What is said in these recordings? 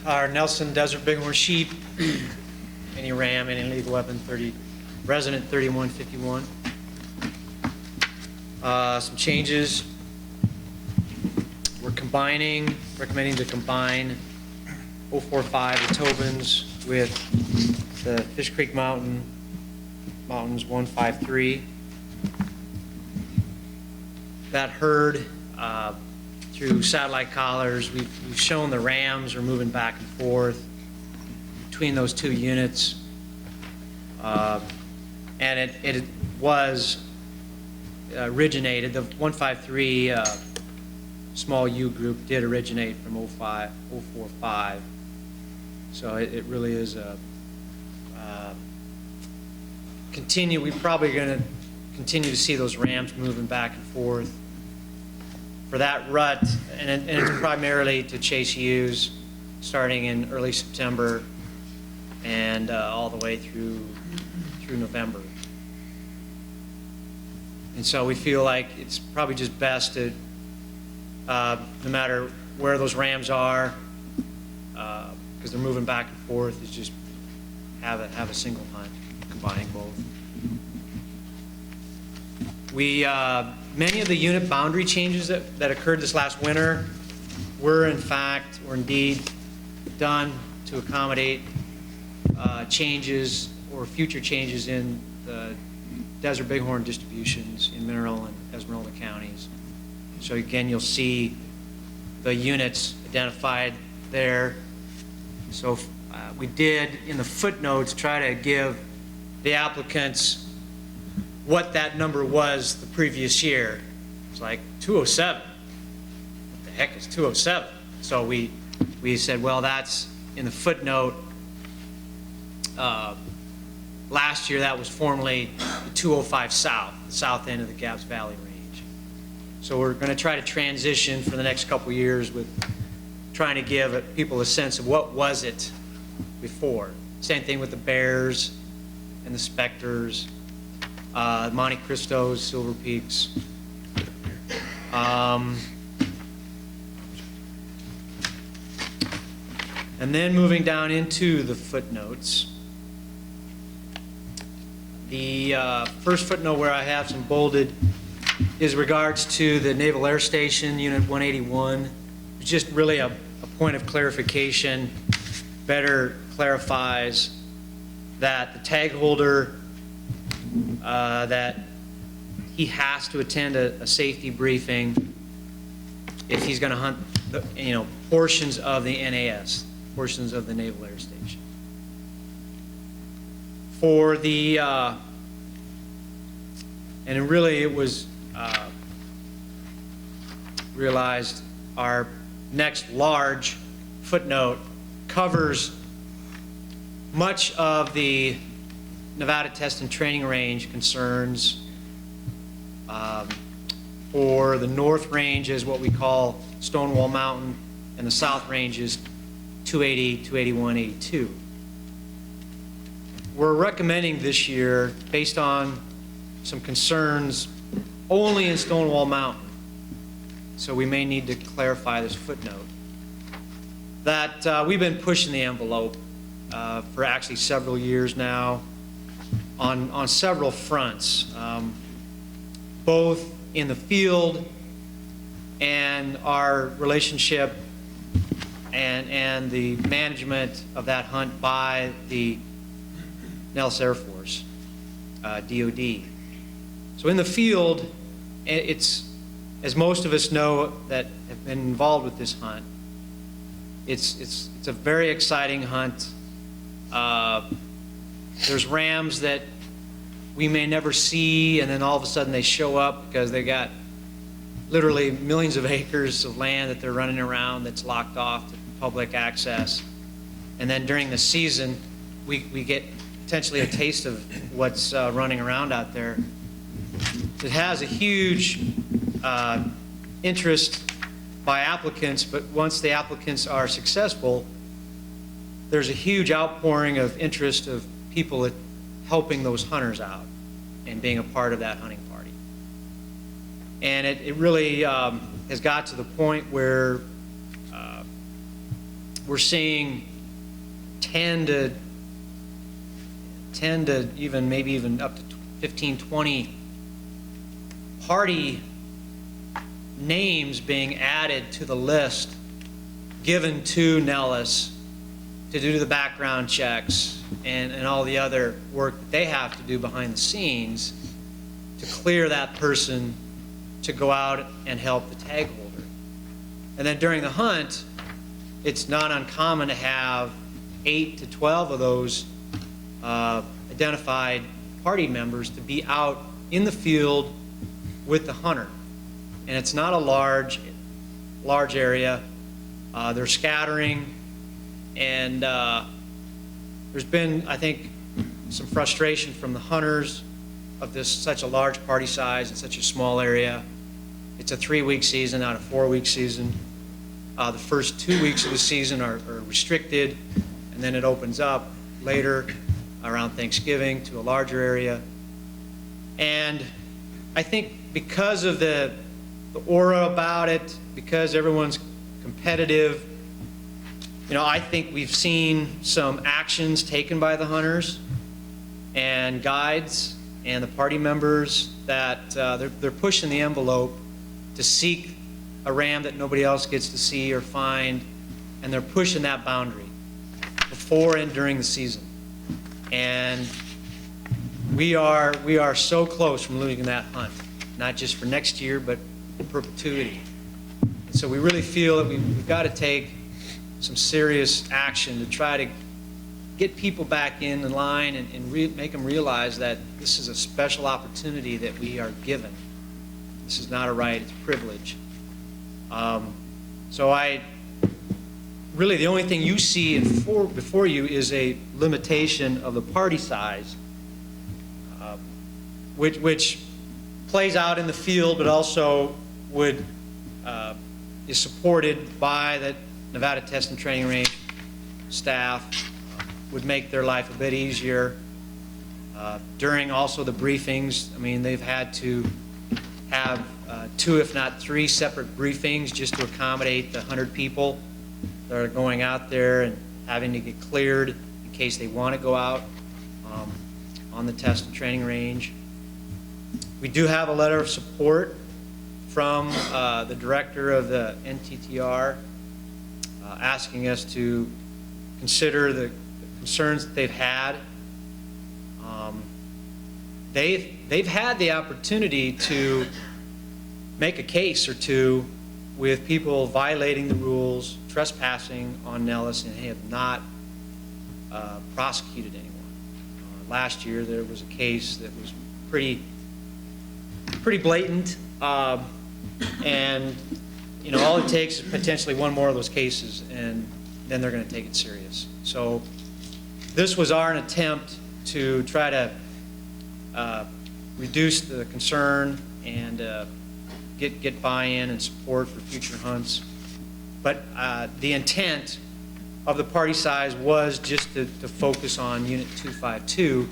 our Nelson Desert Bighorn sheep, any ram, any illegal weapon, resident 3151. Some changes. We're recommending to combine 045, the Tobins, with the Fish Creek Mountains 153. That herd, through satellite collars, we've shown the rams are moving back and forth between those two units. And it was originated, the 153 small U group did originate from 045. So it really is a we're probably going to continue to see those rams moving back and forth for that rut, and it's primarily to chase ewes starting in early September and all the way through November. And so we feel like it's probably just best to, no matter where those rams are, because they're moving back and forth, is just have a single hunt, combining both. Many of the unit boundary changes that occurred this last winter were indeed done to accommodate changes or future changes in the desert bighorn distributions in Mineral and Esmeralda counties. So again, you'll see the units identified there. So we did, in the footnotes, try to give the applicants what that number was the previous year. It's like 207. What the heck is 207? So we said, well, that's in the footnote. Last year, that was formerly the 205 South, the south end of the Gaps Valley Range. So we're going to try to transition for the next couple of years with trying to give people a sense of what was it before. Same thing with the bears and the specters, Monte Cristos, Silver Peaks. And then moving down into the footnotes, the first footnote where I have some bolded is regards to the Naval Air Station, Unit 181. It's just really a point of clarification, better clarifies that the tag holder, that he has to attend a safety briefing if he's going to hunt portions of the NAS, portions of the Naval Air Station. For the, and really it was realized our next large footnote covers much of the Nevada Test and Training Range concerns. For the North Range is what we call Stonewall Mountain, and the South Range is 280, 281, 82. We're recommending this year, based on some concerns, only in Stonewall Mountain, so we may need to clarify this footnote, that we've been pushing the envelope for actually several years now on several fronts, both in the field and our relationship and the management of that hunt by the Nellis Air Force, DOD. So in the field, it's, as most of us know that have been involved with this hunt, it's a very exciting hunt. There's rams that we may never see, and then all of a sudden they show up because they got literally millions of acres of land that they're running around that's locked off to public access. And then during the season, we get potentially a taste of what's running around out there. It has a huge interest by applicants, but once the applicants are successful, there's a huge outpouring of interest of people helping those hunters out and being a part of that hunting party. And it really has got to the point where we're seeing 10 to even maybe even up to 15, 20 party names being added to the list given to Nellis to do the background checks and all the other work that they have to do behind the scenes to clear that person to go out and help the tag holder. And then during the hunt, it's not uncommon to have 8 to 12 of those identified party members to be out in the field with the hunter. And it's not a large area. They're scattering, and there's been, I think, some frustration from the hunters of this such a large party size in such a small area. It's a 3-week season, not a 4-week season. The first 2 weeks of the season are restricted, and then it opens up later around Thanksgiving to a larger area. And I think because of the aura about it, because everyone's competitive, you know, I think we've seen some actions taken by the hunters and guides and the party members that they're pushing the envelope to seek a ram that nobody else gets to see or find, and they're pushing that boundary before and during the season. And we are so close from losing that hunt, not just for next year, but in perpetuity. And so we really feel that we've got to take some serious action to try to get people back in the line and make them realize that this is a special opportunity that we are given. This is not a right, it's a privilege. So really the only thing you see before you is a limitation of the party size, which plays out in the field, but also is supported by the Nevada Test and Training Range staff, would make their life a bit easier. During also the briefings, I mean, they've had to have 2, if not 3 separate briefings just to accommodate the 100 people that are going out there and having to get cleared in case they want to go out on the test and training range. We do have a letter of support from the director of the NTTR asking us to consider the concerns that they've had. They've had the opportunity to make a case or two with people violating the rules, trespassing on Nellis, and they have not prosecuted anyone. Last year there was a case that was pretty blatant, and you know, all it takes is potentially one more of those cases, and then they're going to take it serious. So this was our attempt to try to reduce the concern and get buy-in and support for future hunts. But the intent of the party size was just to focus on Unit 252.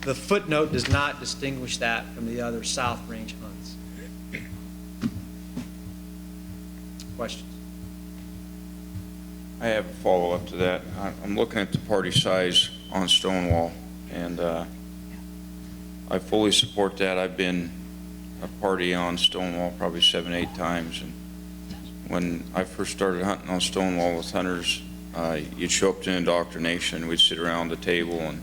The footnote does not distinguish that from the other South Range hunts. Questions? I have a follow-up to that. I'm looking at the party size on Stonewall, and I fully support that. I've been a party on Stonewall probably 7, 8 times, and when I first started hunting on Stonewall with hunters, you'd show up to indoctrination. We'd sit around the table, and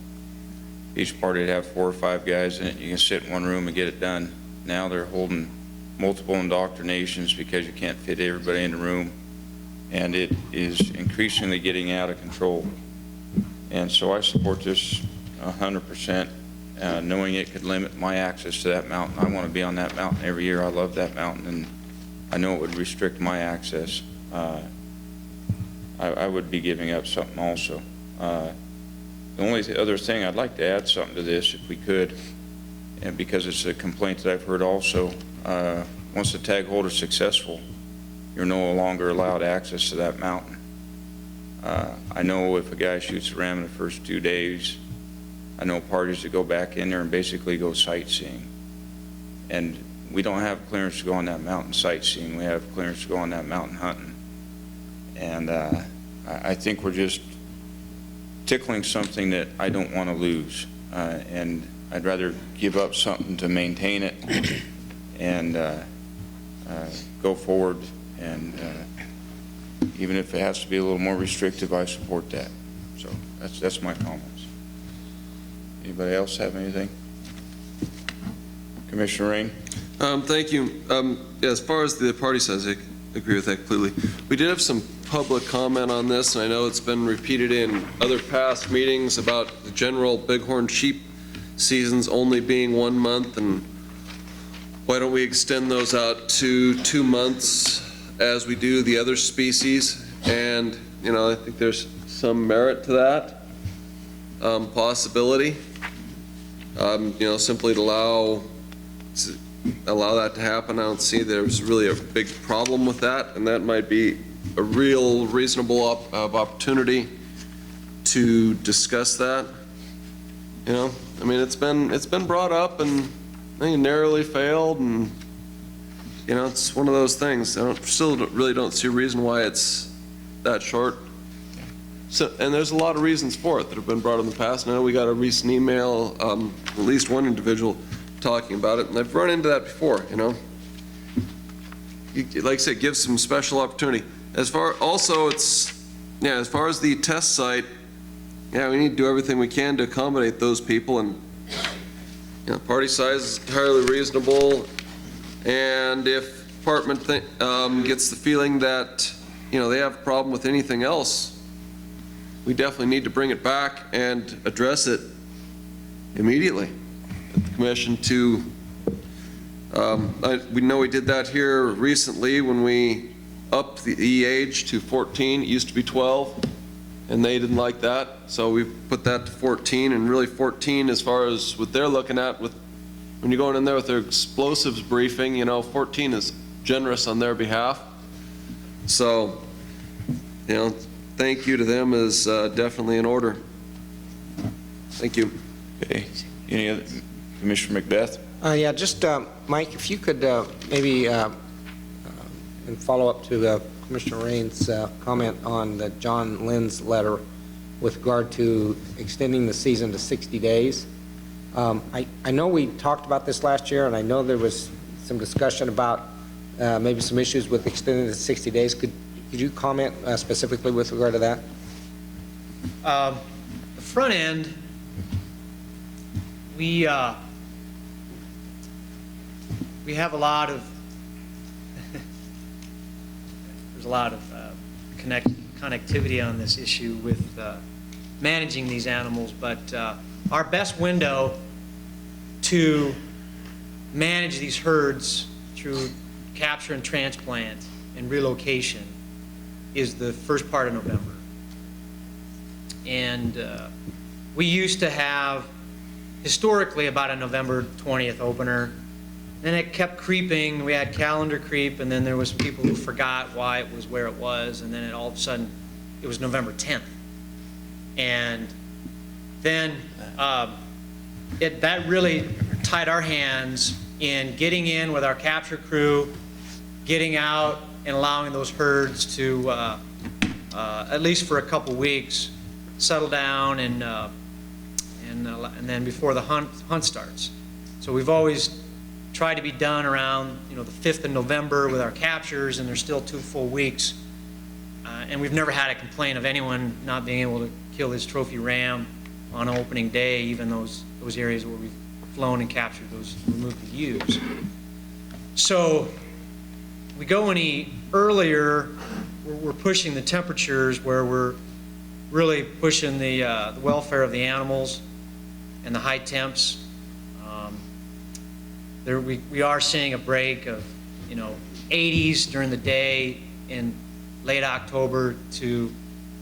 each party would have 4 or 5 guys in it. You can sit in one room and get it done. Now they're holding multiple indoctrinations because you can't fit everybody in the room, and it is increasingly getting out of control. And so I support this 100%, knowing it could limit my access to that mountain. I want to be on that mountain every year. I love that mountain, and I know it would restrict my access. I would be giving up something also. The only other thing, I'd like to add something to this if we could, and because it's a complaint that I've heard also, once the tag holder is successful, you're no longer allowed access to that mountain. I know if a guy shoots a ram in the first 2 days, I know parties that go back in there and basically go sightseeing. And we don't have clearance to go on that mountain sightseeing. We have clearance to go on that mountain hunting. And I think we're just tickling something that I don't want to lose, and I'd rather give up something to maintain it and go forward. And even if it has to be a little more restrictive, I support that. So that's my comments. Anybody else have anything? Commissioner Rain? Thank you. Yeah, as far as the party size, I agree with that completely. We did have some public comment on this, and I know it's been repeated in other past meetings about the general bighorn sheep seasons only being 1 month, and why don't we extend those out to 2 months as we do the other species? And, you know, I think there's some merit to that possibility. You know, simply to allow that to happen. I don't see there's really a big problem with that, and that might be a real reasonable opportunity to discuss that. You know, I mean, it's been brought up, and I think it narrowly failed, and you know, it's one of those things. I really don't see a reason why it's that short. So, and there's a lot of reasons for it that have been brought in the past. And I know we got a recent email, at least one individual talking about it, and I've run into that before. You know, like I said, give some special opportunity. As far as far as the test site, yeah, we need to do everything we can to accommodate those people, and you know, party size is entirely reasonable. And if department gets the feeling that you know they have a problem with anything else, we definitely need to bring it back and address it immediately at the commission. To we know we did that here recently when we upped the age to 14. It used to be 12, and they didn't like that, so we put that to 14. And really 14, as far as what they're looking at, with when you're going in there with their explosives briefing, you know, 14 is generous on their behalf. So, you know, thank you to them is definitely in order. Thank you. Okay. Any other? Commissioner Macbeth? Yeah, just Mike, if you could maybe in follow up to Commissioner Rain's comment on the John Lynn's letter with regard to extending the season to 60 days. I know we talked about this last year, and I know there was some discussion about maybe some issues with extending it to 60 days. Could you comment specifically with regard to that? The front end, we have a lot of there's a lot of connectivity on this issue with managing these animals, but our best window to manage these herds through capture and transplant and relocation is the first part of November. And we used to have historically about a November 20th opener. Then it kept creeping. We had calendar creep, and then there was people who forgot why it was where it was, and then all of a sudden it was November 10th. And then that really tied our hands in getting in with our capture crew, getting out and allowing those herds to, at least for a couple weeks, settle down and then before the hunt starts. So we've always tried to be done around the 5th of November with our captures, and there's still 2 full weeks. And we've never had a complaint of anyone not being able to kill his trophy ram on opening day, even those areas where we've flown and captured those removed the ewes. So we go any earlier, we're pushing the temperatures where we're really pushing the welfare of the animals and the high temps. We are seeing a break of 80s during the day in late October to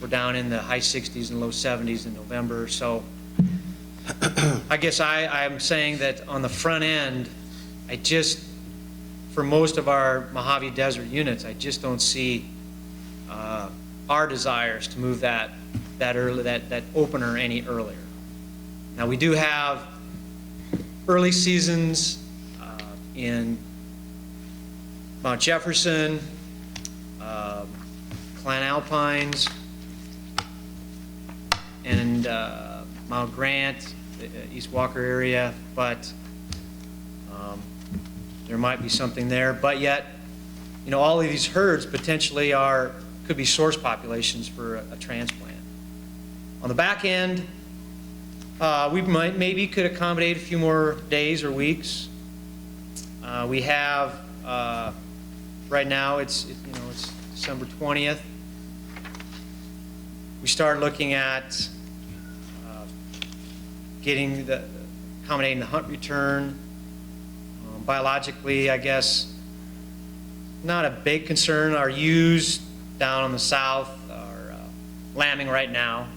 we're down in the high 60s and low 70s in November. So I guess I'm saying that on the front end, for most of our Mojave Desert units, I just don't see our desires to move that opener any earlier. Now we do have early seasons in Mount Jefferson, Clan Alpines, and Mount Grant, East Walker area, but there might be something there. But yet, all of these herds potentially could be source populations for a transplant. On the back end, we maybe could accommodate a few more days or weeks. We have right now it's December 20th. We start looking at accommodating the hunt return. Biologically, I guess, not a big concern. Our ewes down on the south are lambing right now.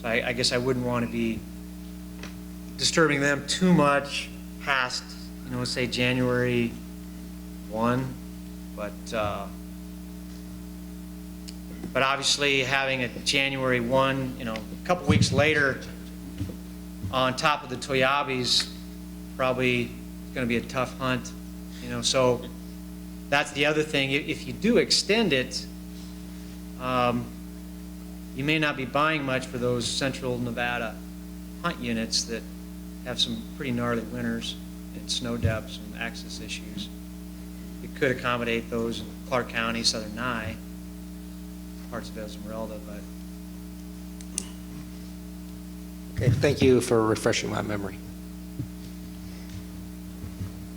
So I guess I wouldn't want to be disturbing them too much past, say January 1. But obviously having a January 1, a couple weeks later on top of the Toyabis, probably going to be a tough hunt, so that's the other thing. If you do extend it, you may not be buying much for those central Nevada hunt units that have some pretty gnarly winters and snow depths and access issues. It could accommodate those in Clark County, Southern Nye, parts of Esmeralda, but. Okay, thank you for refreshing my memory.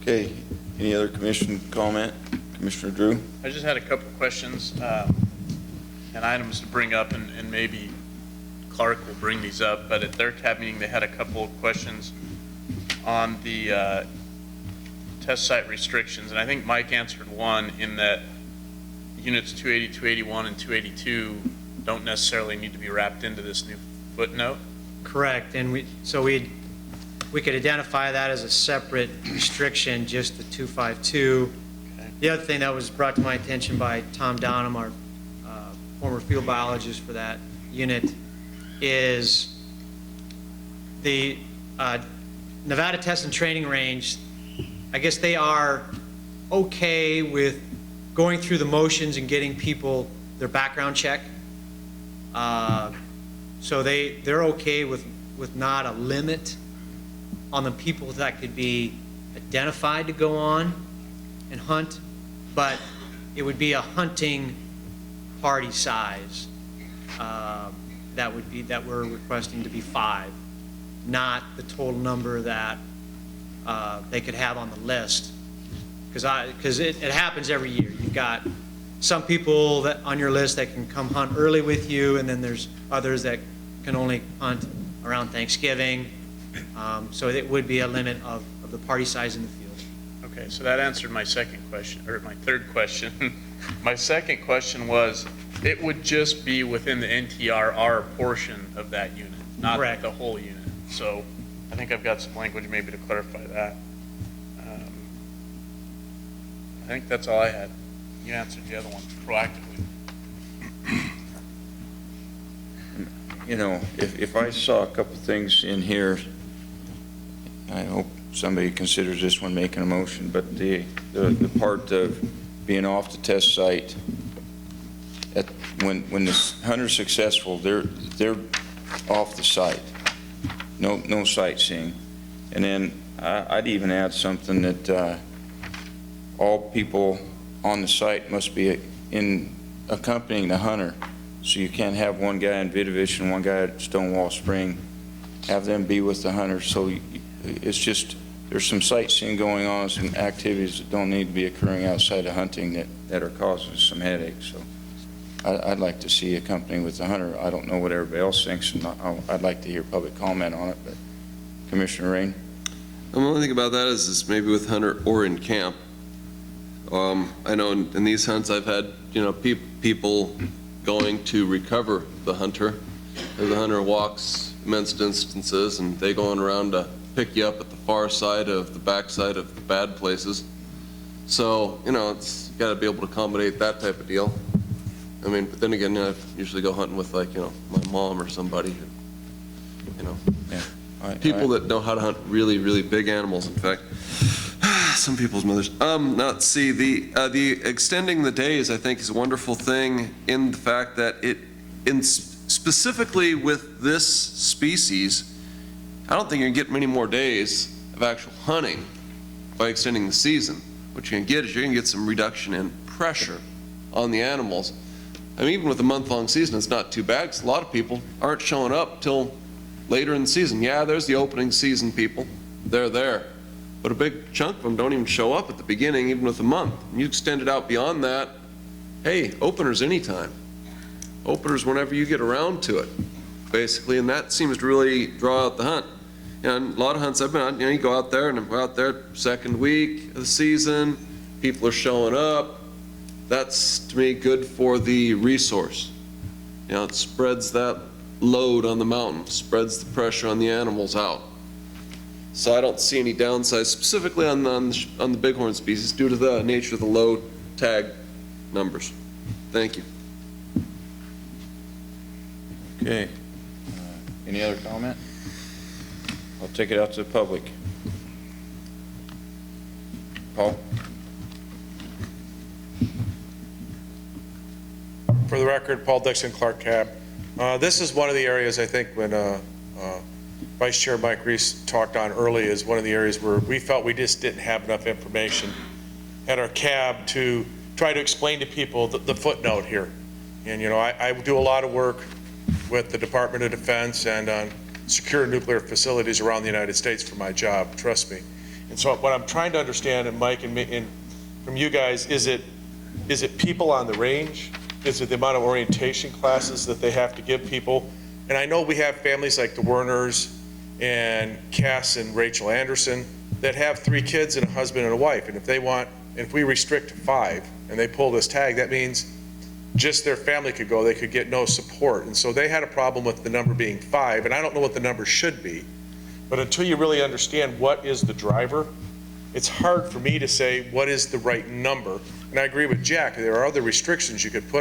Okay, any other commission comment? Commissioner Drew? I just had a couple of questions and items to bring up, and maybe Clark will bring these up, but at their CAB meeting, they had a couple of questions on the test site restrictions, and I think Mike answered one in that units 280, 281, and 282 don't necessarily need to be wrapped into this new footnote. Correct, and we could identify that as a separate restriction, just the 252. Okay. The other thing that was brought to my attention by Tom Downham, our former field biologist for that unit, is the Nevada Test and Training Range. I guess they are okay with going through the motions and getting people their background check. So they're okay with not a limit on the people that could be identified to go on and hunt, but it would be a hunting party size that we're requesting to be 5, not the total number that they could have on the list. Because it happens every year. You've got some people that on your list that can come hunt early with you, and then there's others that can only hunt around Thanksgiving. So it would be a limit of the party size in the field. Okay, so that answered my second question, or my third question. My second question was, it would just be within the NTRR portion of that unit, not Correct. the whole unit. So I think I've got some language maybe to clarify that. I think that's all I had. You answered the other one proactively. If I saw a couple things in here, I hope somebody considers this when making a motion, but the part of being off the test site, when the hunter's successful, they're off the site, no sightseeing. And then I'd even add something that all people on the site must be accompanying the hunter. So you can't have one guy in Vidovich and one guy at Stonewall Spring, have them be with the hunter. So it's just, there's some sightseeing going on, some activities that don't need to be occurring outside of hunting that are causing some headaches. So I'd like to see accompanying with the hunter. I don't know what everybody else thinks, and I'd like to hear public comment on it, but Commissioner Rain? The only thing about that is maybe with hunter or in camp. I know in these hunts I've had, people going to recover the hunter. The hunter walks immense distances and they going around to pick you up at the far side of the backside of the bad places. So, it's got to be able to accommodate that type of deal. I mean, but then again, I usually go hunting with my mom or somebody, Yeah. people that know how to hunt really, really big animals, in fact. Some people's mothers. Now, let's see, the extending the days, I think, is a wonderful thing in the fact that specifically with this species, I don't think you're gonna get many more days of actual hunting by extending the season. What you're gonna get is you're gonna get some reduction in pressure on the animals. I mean, even with a month-long season, it's not too bad, 'cause a lot of people aren't showing up till later in the season. Yeah, there's the opening season people, they're there. But a big chunk of them don't even show up at the beginning, even with a month. And you extend it out beyond that, hey, openers anytime. Openers whenever you get around to it, basically, and that seems to really draw out the hunt. And a lot of hunts I've been on, you go out there and I'm out there second week of the season, people are showing up. That's, to me, good for the resource. It spreads that load on the mountain, spreads the pressure on the animals out. So I don't see any downsides, specifically on the bighorn species, due to the nature of the low tag numbers. Thank you. Okay. Any other comment? I'll take it out to the public. Paul? For the record, Paul Dixon, Clark Cab. This is one of the areas, I think, when Vice Chair Mike Reese talked on early, is one of the areas where we felt we just didn't have enough information at our cab to try to explain to people the footnote here. And, I do a lot of work with the Department of Defense and on secure nuclear facilities around the United States for my job, trust me. And so what I'm trying to understand, and Mike, and from you guys, is it people on the range? Is it the amount of orientation classes that they have to give people? And I know we have families like the Werners and Cass and Rachel Anderson that have 3 kids and a husband and a wife. And if we restrict to 5 and they pull this tag, that means just their family could go, they could get no support. And so they had a problem with the number being 5, and I don't know what the number should be. But until you really understand what is the driver, it's hard for me to say what is the right number. And I agree with Jack, there are other restrictions you could put